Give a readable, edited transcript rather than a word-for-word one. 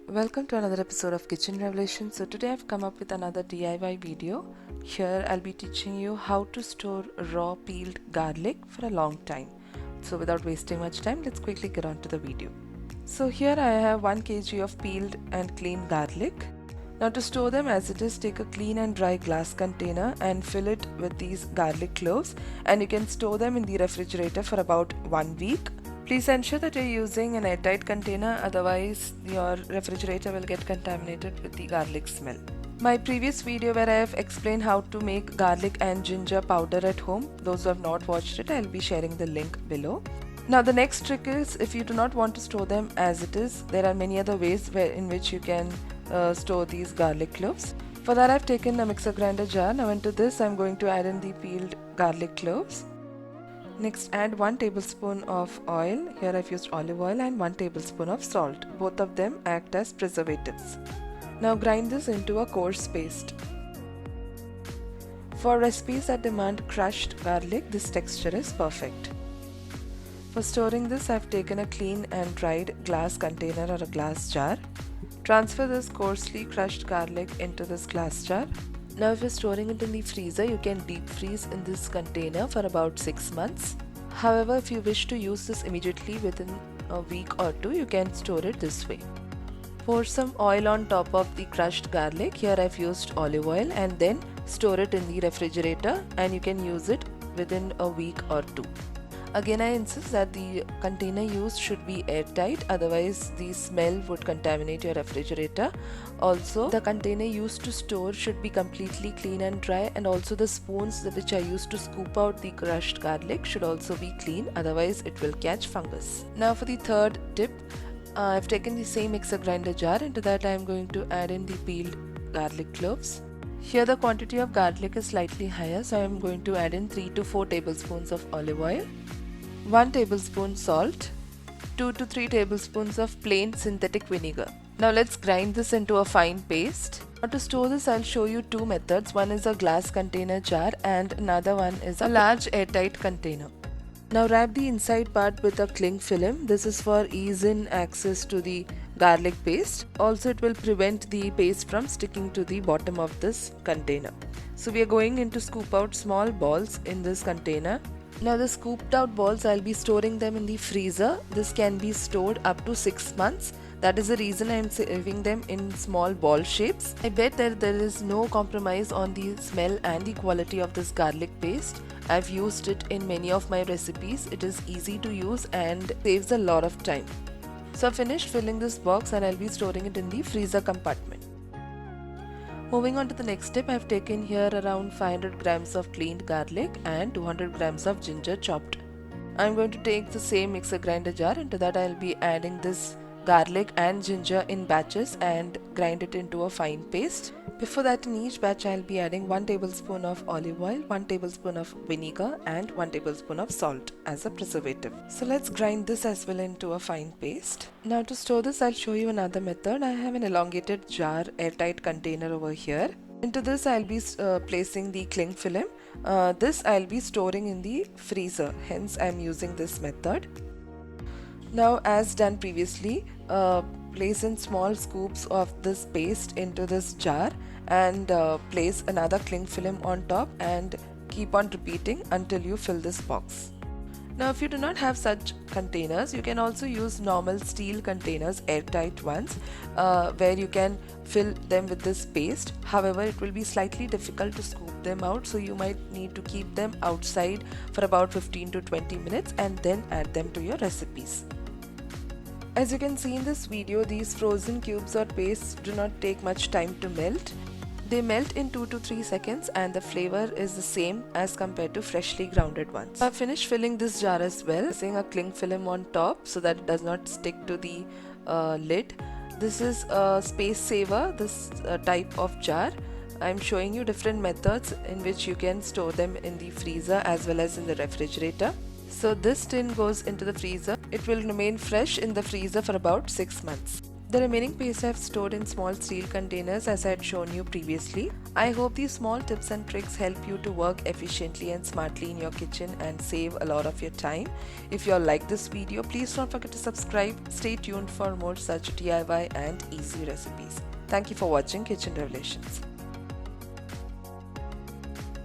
Welcome to another episode of Kitchen Revelation. So today I've come up with another DIY video. Here I'll be teaching you how to store raw peeled garlic for a long time. So without wasting much time, let's quickly get on to the video. So here I have 1 kg of peeled and clean garlic. Now to store them as it is, take a clean and dry glass container and fill it with these garlic cloves, and you can store them in the refrigerator for about 1 week. Please ensure that you're using an airtight container, otherwise your refrigerator will get contaminated with the garlic smell. My previous video where I have explained how to make garlic and ginger powder at home, those who have not watched it, I'll be sharing the link below. Now the next trick is, if you do not want to store them as it is, there are many other ways in which you can store these garlic cloves. For that I've taken a mixer grinder jar. Now into this I'm going to add in the peeled garlic cloves. Next add 1 tablespoon of oil. Here I've used olive oil, and 1 tablespoon of salt. Both of them act as preservatives. Now grind this into a coarse paste. For recipes that demand crushed garlic, this texture is perfect. For storing this, I've taken a clean and dried glass container or a glass jar. Transfer this coarsely crushed garlic into this glass jar. Now if you're storing it in the freezer, you can deep freeze in this container for about 6 months. However, if you wish to use this immediately within a week or 2, you can store it this way. Pour some oil on top of the crushed garlic. Here I've used olive oil, and then store it in the refrigerator, and you can use it within a week or 2. Again, I insist that the container used should be airtight, otherwise the smell would contaminate your refrigerator. Also, the container used to store should be completely clean and dry, and also the spoons which I used to scoop out the crushed garlic should also be clean, otherwise it will catch fungus. Now for the third tip, I've taken the same mixer grinder jar. Into that I am going to add in the peeled garlic cloves. Here the quantity of garlic is slightly higher, so I am going to add in 3 to 4 tablespoons of olive oil, 1 tablespoon salt, 2 to 3 tablespoons of plain synthetic vinegar. Now let's grind this into a fine paste. Now to store this, I'll show you 2 methods. One is a glass container jar and another one is a large airtight container. Now wrap the inside part with a cling film. This is for ease in access to the garlic paste. Also it will prevent the paste from sticking to the bottom of this container. So we are going in to scoop out small balls in this container. Now the scooped out balls, I'll be storing them in the freezer. This can be stored up to 6 months. That is the reason I am serving them in small ball shapes. I bet that there is no compromise on the smell and the quality of this garlic paste. I've used it in many of my recipes. It is easy to use and saves a lot of time. So I've finished filling this box and I'll be storing it in the freezer compartment. Moving on to the next step, I've taken here around 500 grams of cleaned garlic and 200 grams of ginger chopped. I'm going to take the same mixer grinder jar. Into that I'll be adding this garlic and ginger in batches and grind it into a fine paste. Before that, in each batch I'll be adding 1 tablespoon of olive oil, 1 tablespoon of vinegar and 1 tablespoon of salt as a preservative. So let's grind this as well into a fine paste. Now to store this, I'll show you another method. I have an elongated jar, airtight container over here. Into this I'll be placing the cling film. This I'll be storing in the freezer, hence I'm using this method. Now as done previously, place in small scoops of this paste into this jar and place another cling film on top and keep on repeating until you fill this box. Now if you do not have such containers, you can also use normal steel containers, airtight ones, where you can fill them with this paste. However, it will be slightly difficult to scoop them out, so you might need to keep them outside for about 15 to 20 minutes and then add them to your recipes. As you can see in this video, these frozen cubes or pastes do not take much time to melt. They melt in 2 to 3 seconds and the flavor is the same as compared to freshly grounded ones. I've finished filling this jar as well, placing a cling film on top so that it does not stick to the lid. This is a space saver, this type of jar. I'm showing you different methods in which you can store them in the freezer as well as in the refrigerator. So this tin goes into the freezer. It will remain fresh in the freezer for about 6 months. The remaining paste I have stored in small steel containers as I had shown you previously. I hope these small tips and tricks help you to work efficiently and smartly in your kitchen and save a lot of your time. If you all like this video, please don't forget to subscribe. Stay tuned for more such DIY and easy recipes. Thank you for watching Kitchen Revelations.